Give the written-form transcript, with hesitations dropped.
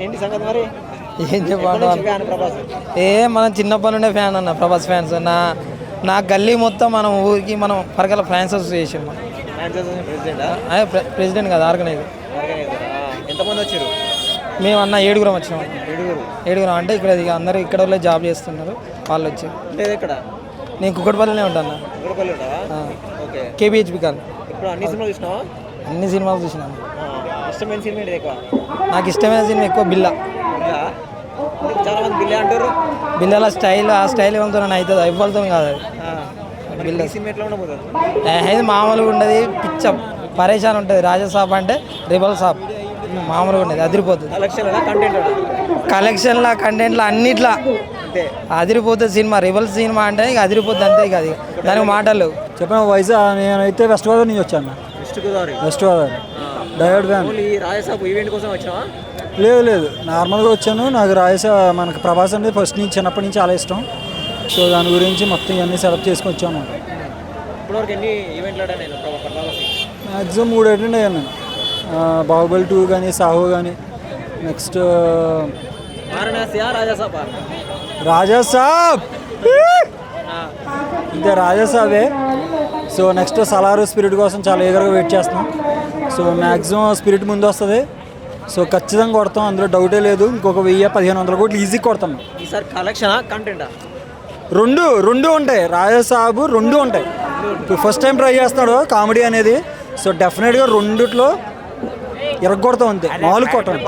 ఏంటి సంగతి మరి? ఏం చెప్పాలి, మనం చిన్నప్పటి నుండే ఫ్యాన్ అన్న, ప్రభాస్ ఫ్యాన్స్. నా గల్లీ మొత్తం మనం ఊరికి మనం పరకల ఫ్యాన్స్ అసోసియేషన్ ప్రెసిడెంట్ కదా, ఆర్గనైజర్. ఎంతమంది వచ్చారు? మేము అన్న 7 వచ్చినాం. 7 అంటే ఇక్కడ అందరూ ఇక్కడ వాళ్ళే జాబ్ చేస్తున్నారు, వాళ్ళు వచ్చారు. లేదు ఇక్కడ నేను కుక్కడపల్లినే ఉంటాను. కేబిహెచ్పి కాదు. ఇప్పుడు అన్ని సినిమాలు చూసినావా? అన్ని సినిమాలు చూసినాను. ఇష్టమైన సినిమా ఏంటి ఎక్కువ? నాకు ఇష్టమైన సినిమా ఎక్కువ బిల్లా. చాలా మంది బిల్లా అంటారు. బిల్లాల స్టైల్, ఆ స్టైల్ ఏమవుతుందో అవుతుంది, ఇవ్వలతో కాదు అది. బిల్లా సినిమా ఎట్లా ఉండబోతుంది? అది మామూలుగా ఉండదు, పిచ్చ పరేషాన్ ఉంటుంది. రాజాసాబ్ అంటే రిబల్ సాబ్ మామూలుగా ఉండేది, అదిరిపోతుంది. కలెక్షన్లా, కంటెంట్లా, అన్నిట్లా అదిరిపోతుంది సినిమా. రిబల్ సినిమా అంటే ఇక అదిరిపోతుంది, అంతే. ఇక అది దానికి మాటలు చెప్పిన వైజాగ్. నేనైతే వెస్ట్ గోదావరి నుంచి వచ్చాను. West Godavari diehard fan. Rajasaab event కోసం వచ్చావా? లేదు, నార్మల్గా వచ్చాను. నాకు మనకు ప్రభాస్ అంటే ఫస్ట్ నుంచి, చిన్నప్పటి నుంచి చాలా ఇష్టం. సో దాని గురించి మొత్తం ఇవన్నీ సెలెక్ట్ చేసుకొని వచ్చాను. ఇప్పటివరకు ఎన్ని ఈవెంట్లు మ్యాక్సిమం 3 అటెండ్ అయ్యాను నేను. బాహుబలి 2 కానీ, సాహో కానీ, నెక్స్ట్ రాజాసాబ్ ఇంకా రాజాసాబే. సో నెక్స్ట్ సలారు స్పిరిట్ కోసం చాలా ఈగర్గా వెయిట్ చేస్తున్నాం. సో మ్యాక్సిమం స్పిరిట్ ముందు వస్తుంది. సో ఖచ్చితంగా కొడతాం, అందులో డౌటే లేదు. ఇంకొక 1000-1500 కోట్లు ఈజీ కొడతాం. ఈసారి కలెక్షన్ కంటెంటా? రెండు ఉంటాయి. రాజాసాబు 2 ఉంటాయి. ఫస్ట్ టైం ట్రై చేస్తున్నాడు కామెడీ అనేది. సో డెఫినెట్గా రెండిట్లో ఇరగొడతాం, అంతే, 4 కొట్టండి.